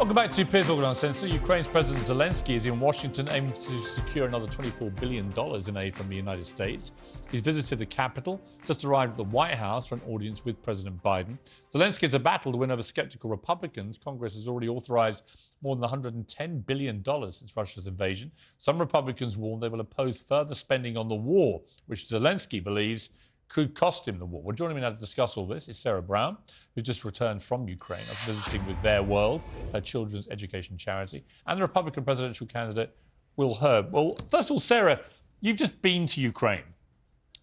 Welcome back to Piers Uncensored. Ukraine's President Zelensky is in Washington aiming to secure another $24 billion in aid from the United States. He's visited the Capitol, just arrived at the White House for an audience with President Biden. Zelensky has a battle to win over skeptical Republicans. Congress has already authorized more than $110 billion since Russia's invasion. Some Republicans warn they will oppose further spending on the war, which Zelensky believes could cost him the war. Well, joining me now to discuss all this is Sarah Brown, who just returned from Ukraine after visiting with Theirworld, her children's education charity, and the Republican presidential candidate, Will Hurd. Well, first of all, Sarah, you've just been to Ukraine.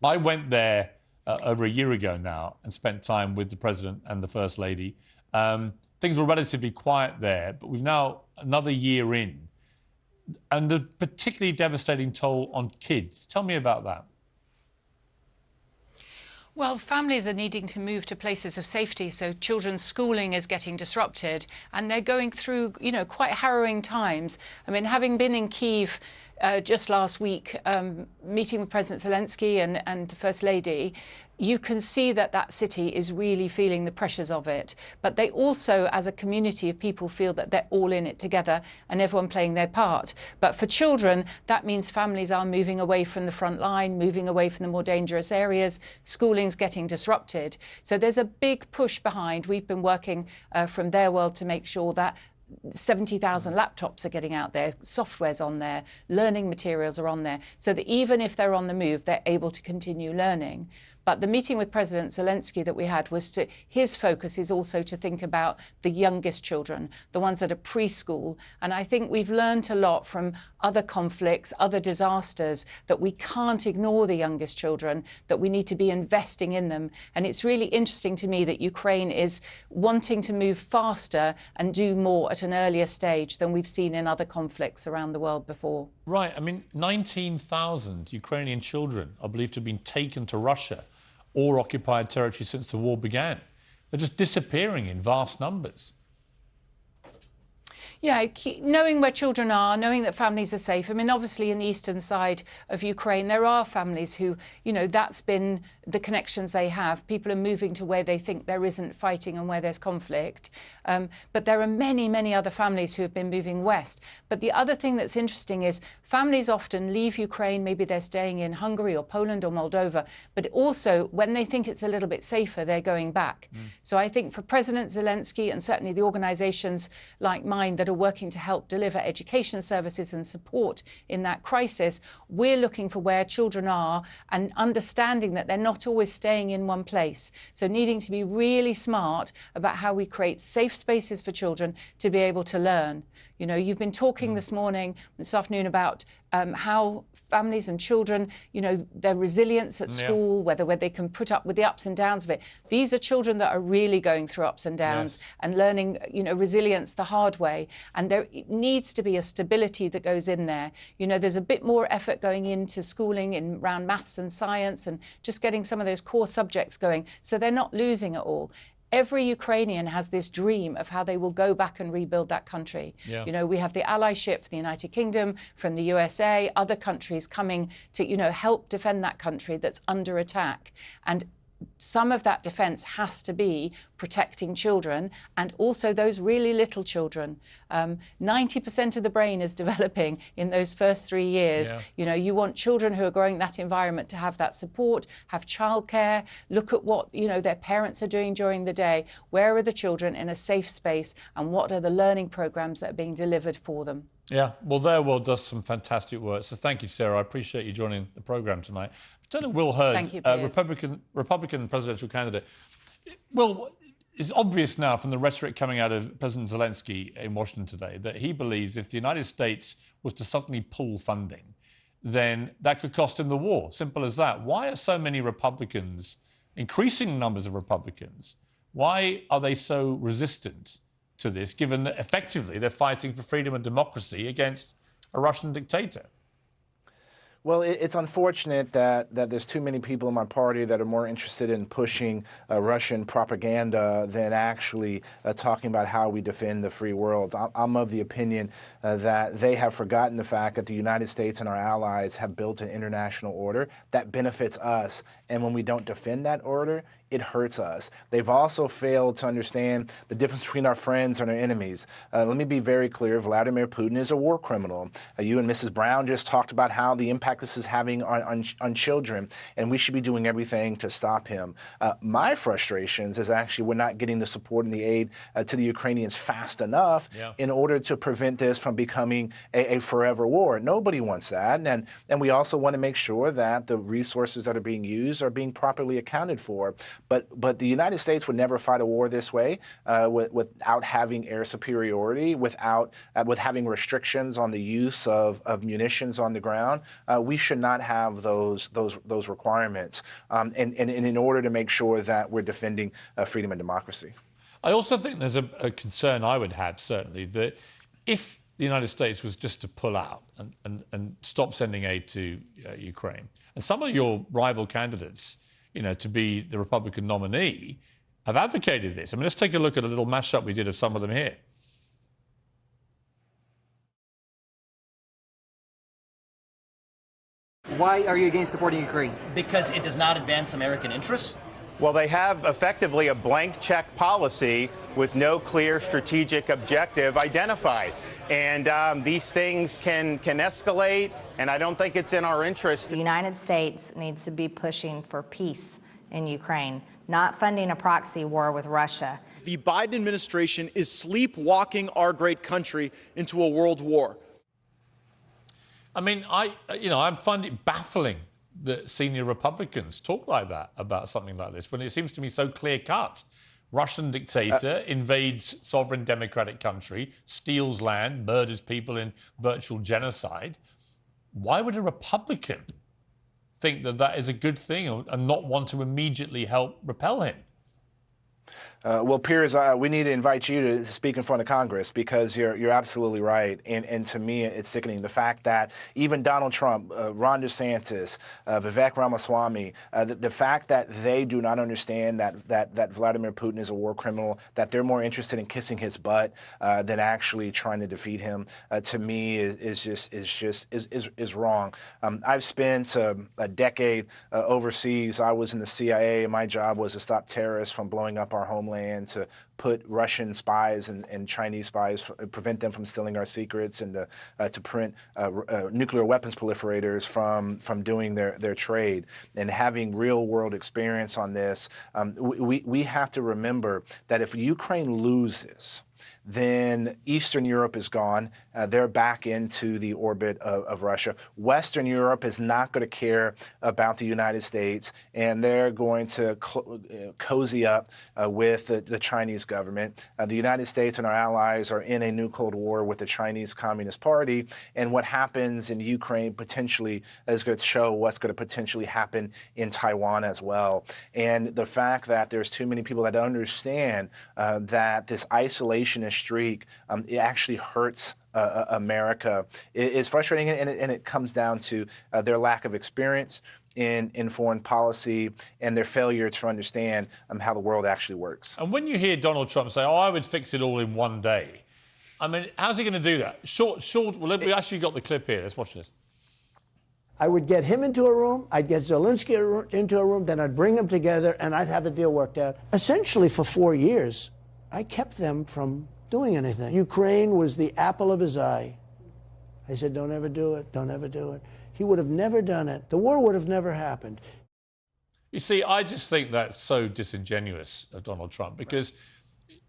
I went there over a year ago now and spent time with the president and the first lady. Things were relatively quiet there, but we've now another year in, and a particularly devastating toll on kids. Tell me about that. Well, families are needing to move to places of safety, so children's schooling is getting disrupted, and they're going through, quite harrowing times. I mean, having been in Kyiv just last week, meeting with President Zelensky and the First Lady, you can see that that city is really feeling the pressures of it. But they also, as a community of people, feel that they're all in it together and everyone playing their part. But for children, that means families are moving away from the front line, moving away from the more dangerous areas. Schooling's getting disrupted. So there's a big push behind. We've been working from Theirworld to make sure that 70,000 laptops are getting out there, software's on there, learning materials are on there, so that even if they're on the move, they're able to continue learning. But the meeting with President Zelensky that we had was his focus is also to think about the youngest children, the ones that are preschool. And I think we've learned a lot from other conflicts, other disasters, that we can't ignore the youngest children, that we need to be investing in them. And it's really interesting to me that Ukraine is wanting to move faster and do more at an earlier stage than we've seen in other conflicts around the world before. Right. I mean, 19,000 Ukrainian children are believed to have been taken to Russia or occupied territory since the war began. They're just disappearing in vast numbers. Yeah, knowing where children are, knowing that families are safe. I mean, obviously, in the eastern side of Ukraine, there are families who, that's been the connections they have. People are moving to where they think there isn't fighting and where there's conflict. But there are many, many other families who have been moving west. But the other thing that's interesting is families often leave Ukraine. Maybe they're staying in Hungary or Poland or Moldova. But also, when they think it's a little bit safer, they're going back. So I think for President Zelensky and certainly the organizations like mine that are working to help deliver education services and support in that crisis, we're looking for where children are and understanding that they're not always staying in one place. So needing to be really smart about how we create safe spaces for children to be able to learn. You've been talking this afternoon about how families and children, their resilience at school, whether they can put up with the ups and downs of it. These are children that are really going through ups and downs and learning, resilience the hard way. And there needs to be a stability that goes in there. There's a bit more effort going into schooling around maths and science and just getting some of those core subjects going so they're not losing it all. Every Ukrainian has this dream of how they will go back and rebuild that country. Yeah. We have the allyship from the United Kingdom, from the USA, other countries coming to, help defend that country that's under attack. And some of that defence has to be protecting children and also those really little children. 90% of the brain is developing in those first 3 years. Yeah. You want children who are growing in that environment to have that support, have childcare, look at what, their parents are doing during the day. Where are the children in a safe space and what are the learning programmes that are being delivered for them? Yeah, well, Theirworld does some fantastic work. So thank you, Sarah. I appreciate you joining the programme tonight. Turn to Will Hurd, thank you, Piers. Republican presidential candidate. Well, it's obvious now from the rhetoric coming out of President Zelensky in Washington today that he believes if the United States was to suddenly pull funding, then that could cost him the war. Simple as that. Why are so many Republicans, increasing numbers of Republicans, why are they so resistant to this, given that effectively they're fighting for freedom and democracy against a Russian dictator? Well, it's unfortunate that there's too many people in my party that are more interested in pushing Russian propaganda than actually talking about how we defend the free world. I'm of the opinion that they have forgotten the fact that the United States and our allies have built an international order that benefits us. And when we don't defend that order, it hurts us. They've also failed to understand the difference between our friends and our enemies. Let me be very clear. Vladimir Putin is a war criminal. You and Mrs. Brown just talked about how the impact this is having on children, and we should be doing everything to stop him. My frustrations is actually we're not getting the support and the aid to the Ukrainians fast enough in order to prevent this from becoming a forever war. Nobody wants that, and we also want to make sure that the resources that are being used are being properly accounted for. But the United States would never fight a war this way without having air superiority, with having restrictions on the use of munitions on the ground. We should not have those requirements, and in order to make sure that we're defending freedom and democracy. I also think there's a concern I would have, certainly, that if the United States was just to pull out and stop sending aid to Ukraine, and some of your rival candidates, to be the Republican nominee, have advocated this. I mean, let's take a look at a little mashup we did of some of them here. Why are you against supporting Ukraine? Because it does not advance American interests. Well, they have effectively a blank check policy with no clear strategic objective identified. And these things can escalate, and I don't think it's in our interest. The United States needs to be pushing for peace in Ukraine, not funding a proxy war with Russia. The Biden administration is sleepwalking our great country into a world war. I mean, I find it baffling that senior Republicans talk like that about something like this when it seems to me so clear-cut. Russian dictator invades sovereign democratic country, steals land, murders people in virtual genocide. Why would a Republican think that that is a good thing and not want to immediately help repel him? Well, Piers, we need to invite you to speak in front of Congress, because you're absolutely right. And to me, it's sickening. The fact that even Donald Trump, Ron DeSantis, Vivek Ramaswamy, the fact that they do not understand that Vladimir Putin is a war criminal, that they're more interested in kissing his butt than actually trying to defeat him, to me is wrong. I've spent a decade overseas. I was in the CIA. My job was to stop terrorists from blowing up our homeland, to put Russian spies and Chinese spies, prevent them from stealing our secrets, and to prevent nuclear weapons proliferators from doing their trade. And having real world experience on this, we have to remember that if Ukraine loses, then Eastern Europe is gone. They're back into the orbit of Russia. Western Europe is not going to care about the United States, and they're going to cozy up with the Chinese government. The United States and our allies are in a new Cold War with the Chinese Communist Party, and what happens in Ukraine potentially is going to show what's going to potentially happen in Taiwan as well. And the fact that there's too many people that understand that this isolationist streak, it actually hurts America, is frustrating, and it comes down to their lack of experience in foreign policy and their failure to understand how the world actually works. And when you hear Donald Trump say, "Oh, I would fix it all in one day," I mean, how's he going to do that? Well, we actually got the clip here. Let's watch this. I would get him into a room, I'd get Zelensky into a room, then I'd bring them together, and I'd have a deal worked out. Essentially, for 4 years, I kept them from doing anything. Ukraine was the apple of his eye. I said, don't ever do it, don't ever do it. He would have never done it. The war would have never happened. You see, I just think that's so disingenuous of Donald Trump, because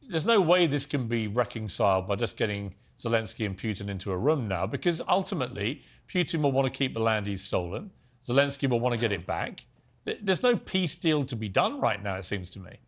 there's no way this can be reconciled by just getting Zelensky and Putin into a room now, because ultimately Putin will want to keep the land he's stolen. Zelensky will want to get it back. There's no peace deal to be done right now, it seems to me.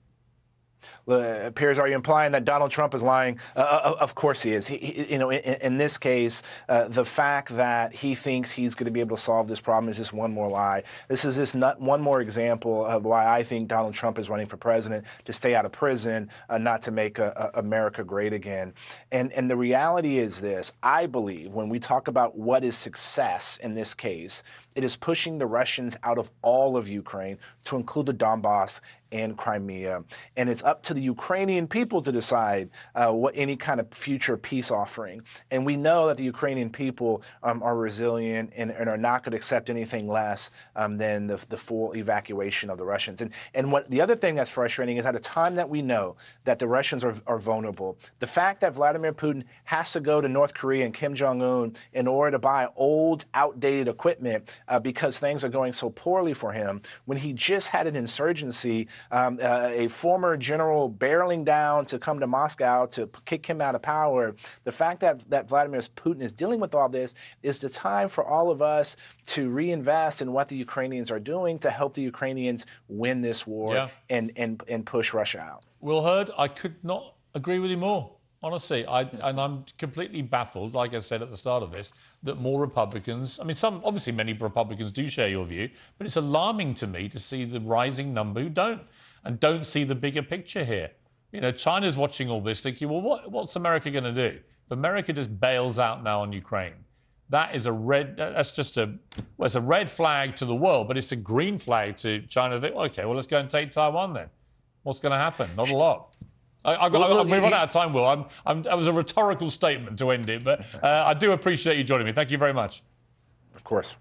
Piers, are you implying that Donald Trump is lying? Of course he is. In this case, the fact that he thinks he's going to be able to solve this problem is just one more lie. This is just one more example of why I think Donald Trump is running for president, to stay out of prison, not to make America great again. And the reality is this: I believe when we talk about what is success in this case, it is pushing the Russians out of all of Ukraine, to include the Donbass, and Crimea. And it's up to the Ukrainian people to decide what any kind of future peace offering. And we know that the Ukrainian people are resilient and are not going to accept anything less than the full evacuation of the Russians. And what the other thing that's frustrating is at a time that we know that the Russians are vulnerable, the fact that Vladimir Putin has to go to North Korea and Kim Jong-un in order to buy old, outdated equipment because things are going so poorly for him, when he just had an insurgency, a former general barreling down to come to Moscow to kick him out of power. The fact that Vladimir Putin is dealing with all this is the time for all of us to reinvest in what the Ukrainians are doing to help the Ukrainians win this war and push Russia out. Will Hurd, I could not agree with you more. Honestly, and I'm completely baffled, like I said at the start of this, that more Republicans, I mean, obviously many Republicans do share your view, but it's alarming to me to see the rising number who don't see the bigger picture here. You know, China's watching all this thinking, well, what's America going to do? If America just bails out now on Ukraine, that is it's a red flag to the world, but it's a green flag to China. Okay, well, let's go and take Taiwan then. What's going to happen? Not a lot. We've run out of time, Will. That was a rhetorical statement to end it, but I do appreciate you joining me. Thank you very much. Of course.